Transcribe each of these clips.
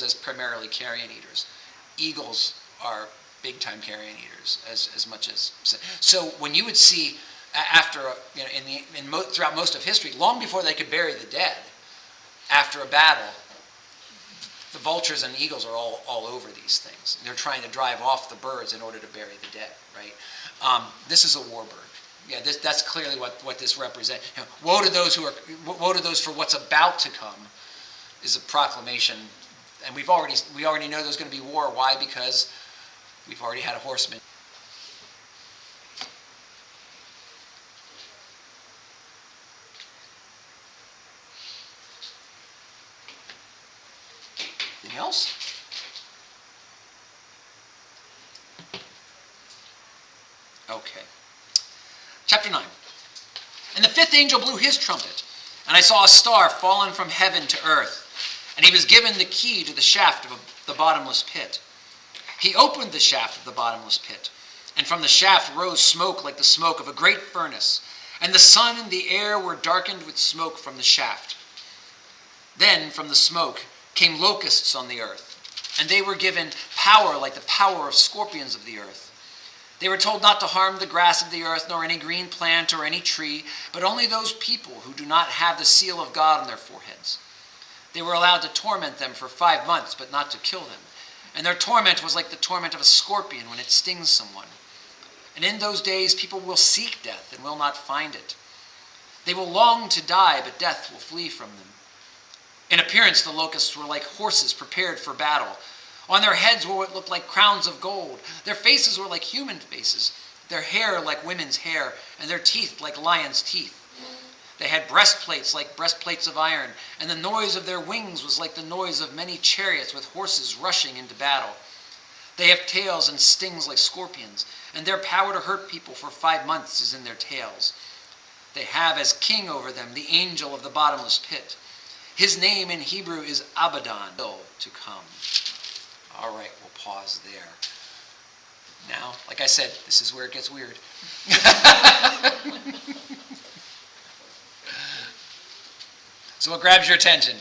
as primarily carrion eaters. Eagles are big-time carrion eaters, as much as so. When you would see after throughout most of history, long before they could bury the dead, after a battle, the vultures and eagles are all over these things. They're trying to drive off the birds in order to bury the dead. Right? This is a war bird. Yeah, that's clearly what this represents. Woe to those for what's about to come, is a proclamation, and we already know there's going to be war. Why? Because we've already had a horseman. Anything else? Okay. Chapter 9. And the fifth angel blew his trumpet, and I saw a star fallen from heaven to earth, and he was given the key to the shaft of the bottomless pit. He opened the shaft of the bottomless pit, and from the shaft rose smoke like the smoke of a great furnace, and the sun and the air were darkened with smoke from the shaft. Then from the smoke came locusts on the earth, and they were given power like the power of scorpions of the earth. They were told not to harm the grass of the earth, nor any green plant or any tree, but only those people who do not have the seal of God on their foreheads. They were allowed to torment them for 5 months, but not to kill them. And their torment was like the torment of a scorpion when it stings someone. And in those days people will seek death and will not find it. They will long to die, but death will flee from them. In appearance, the locusts were like horses prepared for battle. On their heads were what looked like crowns of gold. Their faces were like human faces, their hair like women's hair, and their teeth like lions' teeth. They had breastplates like breastplates of iron, and the noise of their wings was like the noise of many chariots with horses rushing into battle. They have tails and stings like scorpions, and their power to hurt people for 5 months is in their tails. They have as king over them the angel of the bottomless pit. His name in Hebrew is Abaddon, still to come. All right, we'll pause there. Now, like I said, this is where it gets weird. So what grabs your attention?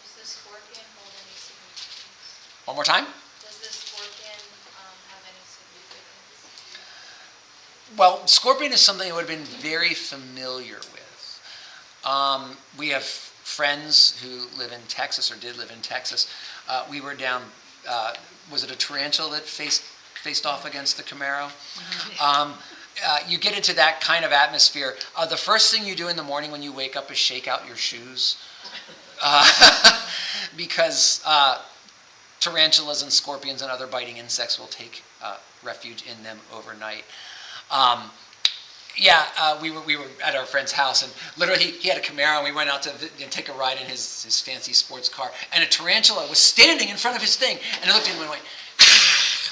Does the scorpion hold any significance? One more time? Does the scorpion have any significance? Well, scorpion is something I would have been very familiar with. We have friends who live in Texas, or did live in Texas. We were down, was it a tarantula that faced off against the Camaro? You get into that kind of atmosphere. The first thing you do in the morning when you wake up is shake out your shoes. Because tarantulas and scorpions and other biting insects will take refuge in them overnight. We were at our friend's house, and literally he had a Camaro, and we went out to take a ride in his fancy sports car, and a tarantula was standing in front of his thing, and I looked at him and went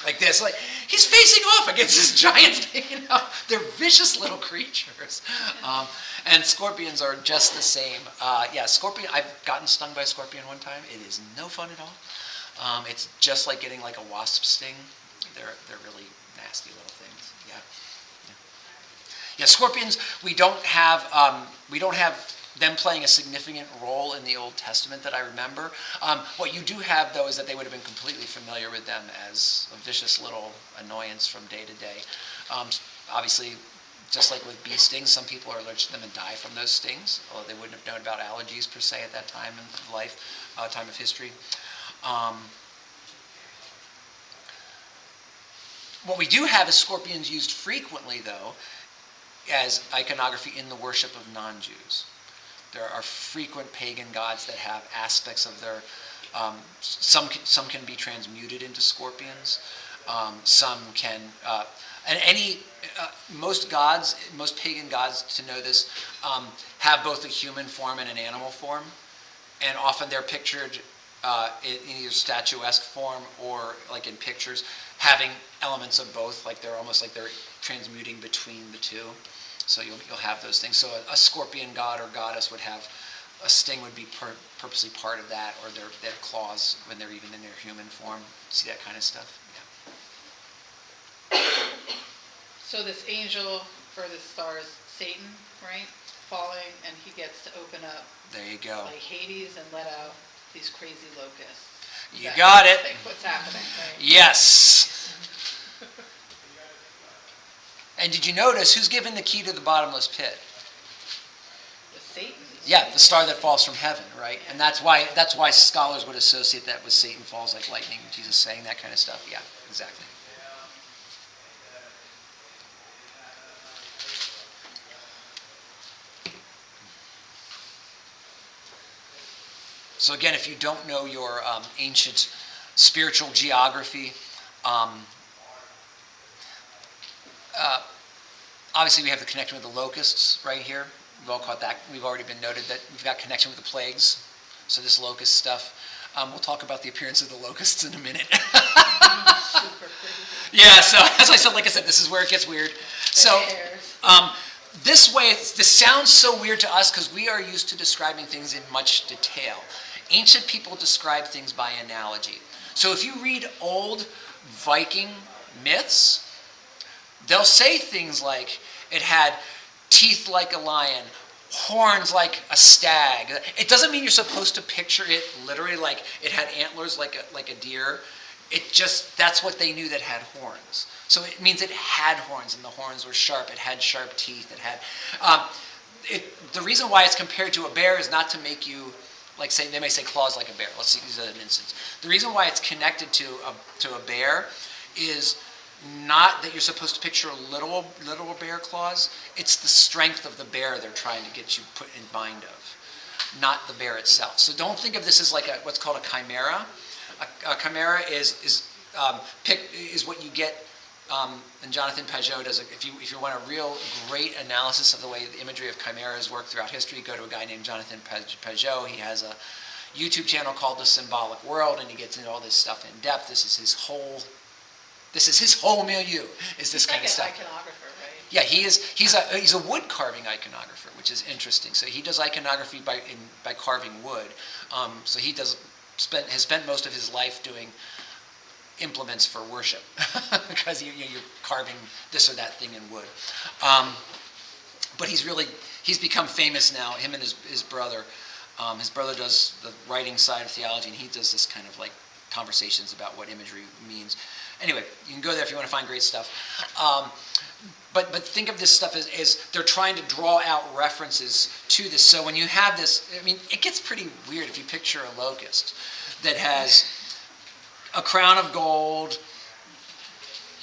like this, like he's facing off against this giant thing. They're vicious little creatures, and scorpions are just the same. Scorpion. I've gotten stung by a scorpion one time. It is no fun at all. It's just like getting like a wasp sting. They're really nasty little things. Yeah, scorpions, we don't have them playing a significant role in the Old Testament that I remember. What you do have, though, is that they would have been completely familiar with them as a vicious little annoyance from day to day. Obviously, just like with bee stings, some people are allergic to them and die from those stings, although they wouldn't have known about allergies per se at that time in life, time of history. What we do have is scorpions used frequently, though, as iconography in the worship of non-Jews. There are frequent pagan gods that have aspects of their, some can be transmuted into scorpions, some can, most pagan gods, to know this, have both a human form and an animal form, and often they're pictured in either statuesque form or like in pictures, having elements of both, like they're almost like they're transmuting between the two. So you'll have those things. So a scorpion god or goddess would have, a sting would be purposely part of that, or their claws when they're even in their human form. See that kind of stuff? Yeah. So this angel, or this star, is Satan, right? Falling, and he gets to open up. There you go. Like Hades, and let out these crazy locusts. Is You that- got it. I think what's happening, right? Yes. And did you notice who's given the key to the bottomless pit? With Satan. Yeah, the star that falls from heaven, right? And that's why scholars would associate that with Satan falls like lightning, Jesus saying that kind of stuff. Yeah, exactly. So again, if you don't know your ancient spiritual geography, obviously we have the connection with the locusts right here. We've all caught that. We've already been noted that we've got connection with the plagues. So this locust stuff. We'll talk about the appearance of the locusts in a minute. Super crazy. Yeah, so as I said, this is where it gets weird. So Bears. this sounds so weird to us because we are used to describing things in much detail. Ancient people describe things by analogy. So if you read old Viking myths, they'll say things like it had teeth like a lion, horns like a stag. It doesn't mean you're supposed to picture it literally like it had antlers like a deer. It just, that's what they knew that had horns. So it means it had horns, and the horns were sharp. It had sharp teeth. It had. The reason why it's compared to a bear is not to make you, like say, they may say claws like a bear. Let's use that as an instance. The reason why it's connected to a bear is not that you're supposed to picture literal bear claws. It's the strength of the bear they're trying to get you put in mind of, not the bear itself. So don't think of this as like what's called a chimera. A chimera is what you get, and Jonathan Pajot does. If you want a real great analysis of the way the imagery of chimeras work throughout history, go to a guy named Jonathan Pajot. He has a YouTube channel called The Symbolic World, and he gets into all this stuff in depth. This is his whole milieu. Is this kind of stuff? He's like an iconographer, right? Yeah, he's a wood carving iconographer, which is interesting. So he does iconography by carving wood. So he has spent most of his life doing implements for worship because you're carving this or that thing in wood. But he's become famous now. Him and his brother. His brother does the writing side of theology, and he does this kind of like conversations about what imagery means. Anyway, you can go there if you want to find great stuff. But think of this stuff as they're trying to draw out references to this. So when you have this, I mean, it gets pretty weird if you picture a locust that has a crown of gold.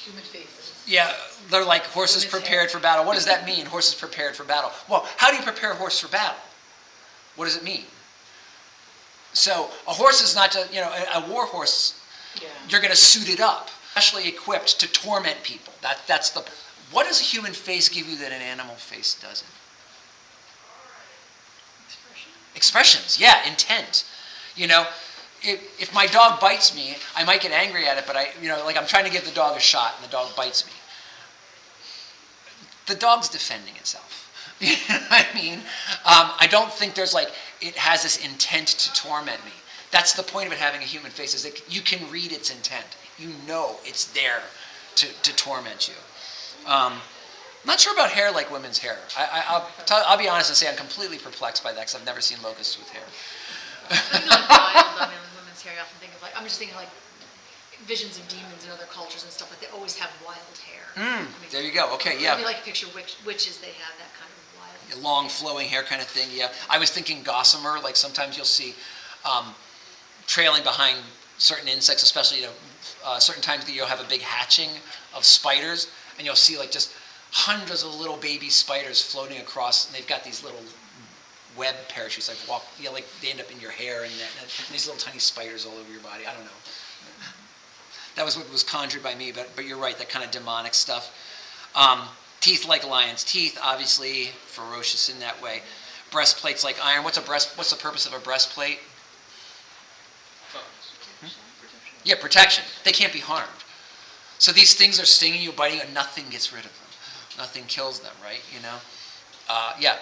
Human faces. Yeah, they're like horses Women's prepared hair. for battle. What does that mean, horses prepared for battle? Well, how do you prepare a horse for battle? What does it mean? So a horse is not just, a war horse, Yeah. you're going to suit it up, especially equipped to torment people. That's the. What does a human face give you that an animal face doesn't? Expressions, yeah, intent. If my dog bites me, I might get angry at it, but I'm trying to give the dog a shot and the dog bites me. The dog's defending itself. You know what I mean? I don't think there's it has this intent to torment me. That's the point of it having a human face, is that you can read its intent. You know it's there to torment you. I'm not sure about hair like women's hair. I'll be honest and say I'm completely perplexed by that because I've never seen locusts with hair. Something like wild, I mean, with women's hair, I often think of I'm just thinking visions of demons in other cultures and stuff, they always have wild hair. There you go. Okay, yeah. Maybe picture witches, they have that kind of wild. Long flowing hair kind of thing, yeah. I was thinking gossamer, sometimes you'll see trailing behind certain insects, especially certain times that you'll have a big hatching of spiders, and you'll see just hundreds of little baby spiders floating across, and they've got these little web parachutes, they end up in your hair, and these little tiny spiders all over your body. I don't know. That was what was conjured by me, but you're right, that kind of demonic stuff. Teeth like lions. Teeth, obviously, ferocious in that way. Breastplates like iron. What's the purpose of a breastplate? Yeah, protection. They can't be harmed. So these things are stinging you, biting you, and nothing gets rid of them. Nothing kills them, right? Yeah.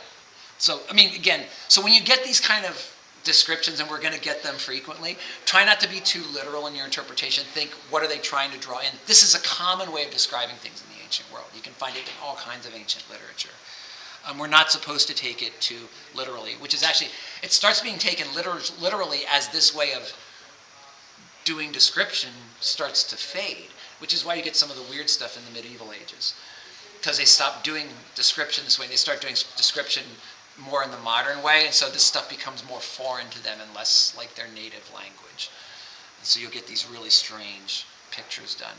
So, again, so when you get these kind of descriptions, and we're going to get them frequently, try not to be too literal in your interpretation. Think, what are they trying to draw in? This is a common way of describing things in the ancient world. You can find it in all kinds of ancient literature. We're not supposed to take it too literally, which is actually, it starts being taken literally as this way of doing description starts to fade, which is why you get some of the weird stuff in the medieval ages. Because they stop doing description this way, they start doing description more in the modern way, and so this stuff becomes more foreign to them and less like their native language. And so you'll get these really strange pictures done.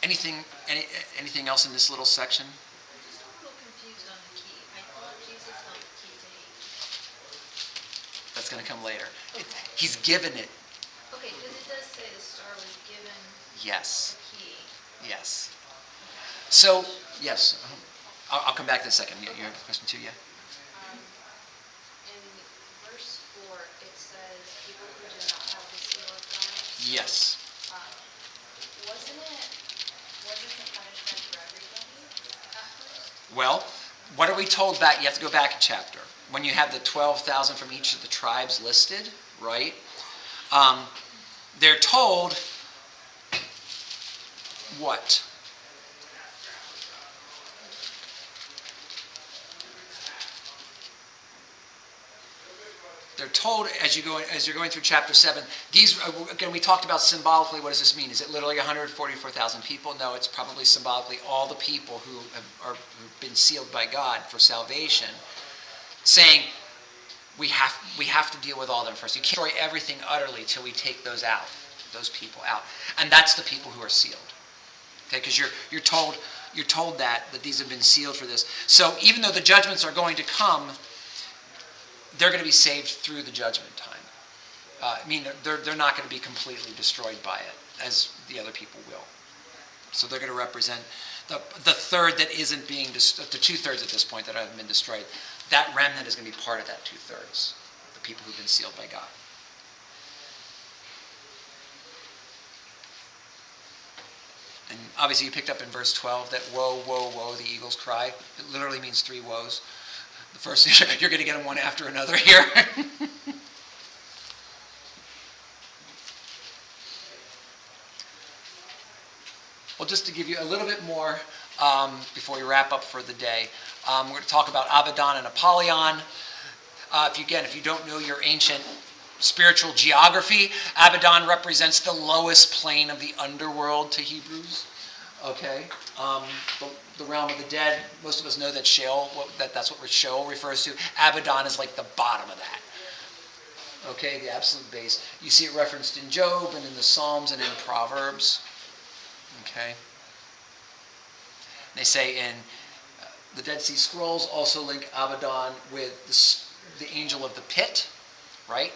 Anything else in this little section? I'm just a little confused on the key. I thought Jesus held the key to Hades. That's going to come later. Okay. He's given it. Okay, because it does say the star was given Yes. the key. Yes. So, yes. I'll come back to a second. You have a question too, yeah? In verse 4, it says, people who do not have the seal of God. Yes. Wasn't the punishment for everybody at first? Well, what are we told back? You have to go back a chapter. When you have the 12,000 from each of the tribes listed, right? They're told what? They're told as you're going through chapter 7. These again, we talked about symbolically. What does this mean? Is it literally 144,000 people? No, it's probably symbolically all the people who've been sealed by God for salvation, saying we have to deal with all of them first. You can't destroy everything utterly till we take those people out, and that's the people who are sealed. Okay, because you're told that these have been sealed for this. So even though the judgments are going to come, they're going to be saved through the judgment time. I mean, they're not going to be completely destroyed by it, as the other people will. So they're going to represent the third that isn't being the 2/3 at this point that haven't been destroyed. That remnant is going to be part of that 2/3, the people who've been sealed by God. And obviously you picked up in verse 12 that woe, woe, woe, the eagles cry. It literally means 3 woes. The first, you're going to get them one after another here. Well, just to give you a little bit more before we wrap up for the day, we're going to talk about Abaddon and Apollyon. If you don't know your ancient spiritual geography, Abaddon represents the lowest plane of the underworld to Hebrews. Okay, the realm of the dead. Most of us know that Sheol. That's what Sheol refers to. Abaddon is like the bottom of that. Okay, the absolute base. You see it referenced in Job and in the Psalms and in Proverbs. Okay. They say in the Dead Sea Scrolls also link Abaddon with the angel of the pit, right?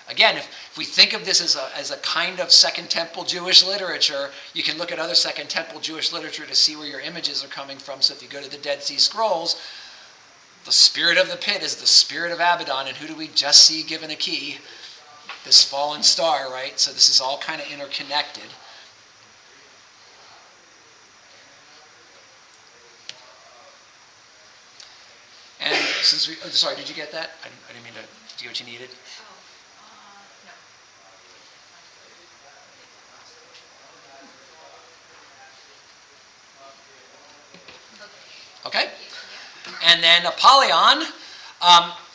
Again, if we think of this as a kind of Second Temple Jewish literature, you can look at other Second Temple Jewish literature to see where your images are coming from. So if you go to the Dead Sea Scrolls, the spirit of the pit is the spirit of Abaddon. And who do we just see given a key? This fallen star, right? So this is all kind of interconnected. And since sorry, did you get that? I didn't mean to do what you needed. No. Okay? And then Apollyon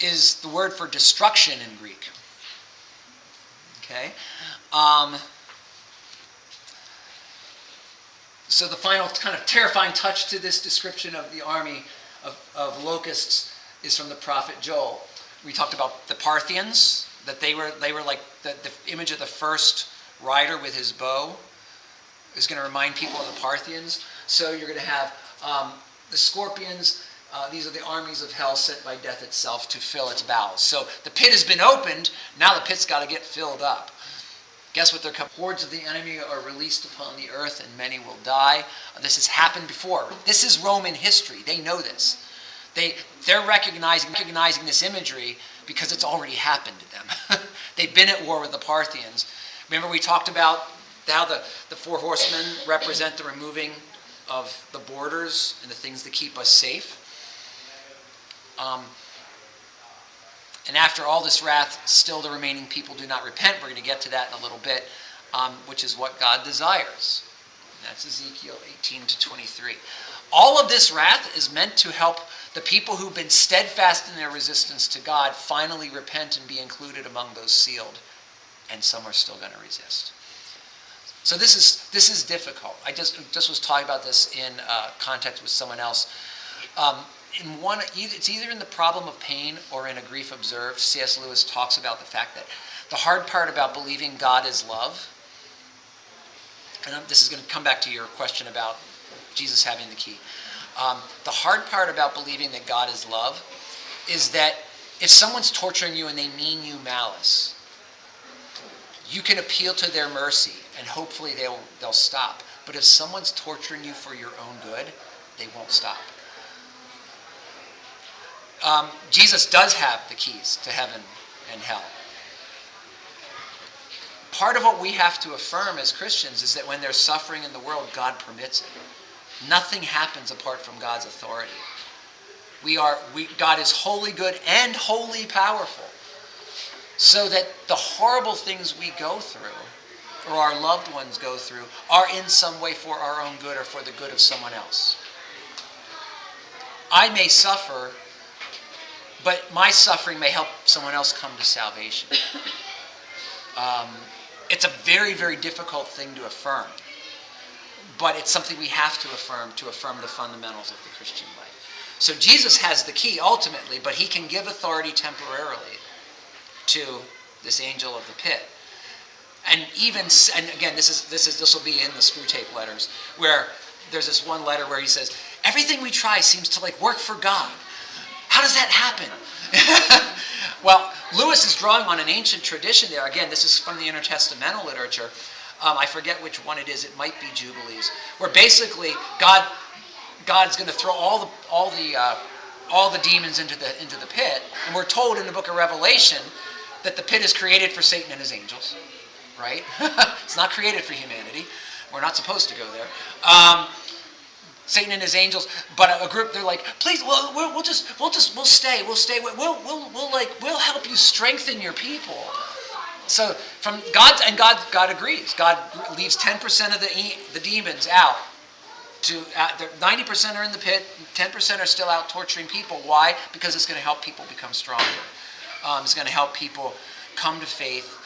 is the word for destruction in Greek. Okay? So the final kind of terrifying touch to this description of the army of locusts is from the prophet Joel. We talked about the Parthians, that they were like the image of the first rider with his bow is going to remind people of the Parthians. So you're going to have the scorpions. These are the armies of hell sent by death itself to fill its bowels. So the pit has been opened. Now the pit's got to get filled up. Guess what? Hordes of the enemy are released upon the earth, and many will die. This has happened before. This is Roman history. They know this. They're recognizing this imagery because it's already happened to them. They've been at war with the Parthians. Remember we talked about how the 4 horsemen represent the removing of the borders and the things that keep us safe. And after all this wrath, still the remaining people do not repent. We're going to get to that in a little bit, which is what God desires. That's Ezekiel 18 to 23. All of this wrath is meant to help the people who've been steadfast in their resistance to God finally repent and be included among those sealed. And some are still going to resist. So this is difficult. I just was talking about this in context with someone else. It's either in the problem of pain or in a grief observed. C.S. Lewis talks about the fact that the hard part about believing God is love, and this is going to come back to your question about Jesus having the key. The hard part about believing that God is love is that if someone's torturing you and they mean you malice, you can appeal to their mercy and hopefully they'll stop. But if someone's torturing you for your own good, they won't stop. Jesus does have the keys to heaven and hell. Part of what we have to affirm as Christians is that when there's suffering in the world, God permits it. Nothing happens apart from God's authority. God is wholly good and wholly powerful. So that the horrible things we go through, or our loved ones go through, are in some way for our own good or for the good of someone else. I may suffer, but my suffering may help someone else come to salvation. It's a very, very difficult thing to affirm. But it's something we have to affirm the fundamentals of the Christian life. So Jesus has the key ultimately, but he can give authority temporarily to this angel of the pit. And again, this will be in the Screwtape letters, where there's this one letter where he says, everything we try seems to work for God. How does that happen? Well, Lewis is drawing on an ancient tradition there. Again, this is from the intertestamental literature. I forget which one it is. It might be Jubilees, where basically God's going to throw all the demons into the pit, and we're told in the book of Revelation that the pit is created for Satan and his angels, right? It's not created for humanity. We're not supposed to go there. Satan and his angels, but a group, they're like, please, we'll stay. We'll help you strengthen your people. So God agrees. God leaves 10% of the demons out. 90% are in the pit, 10% are still out torturing people. Why? Because it's going to help people become stronger. It's going to help people come to faith,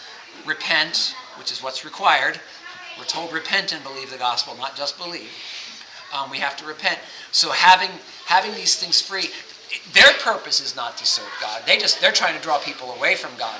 repent, which is what's required. We're told repent and believe the gospel, not just believe. We have to repent. So having these things free, their purpose is not to serve God. They're trying to draw people away from God.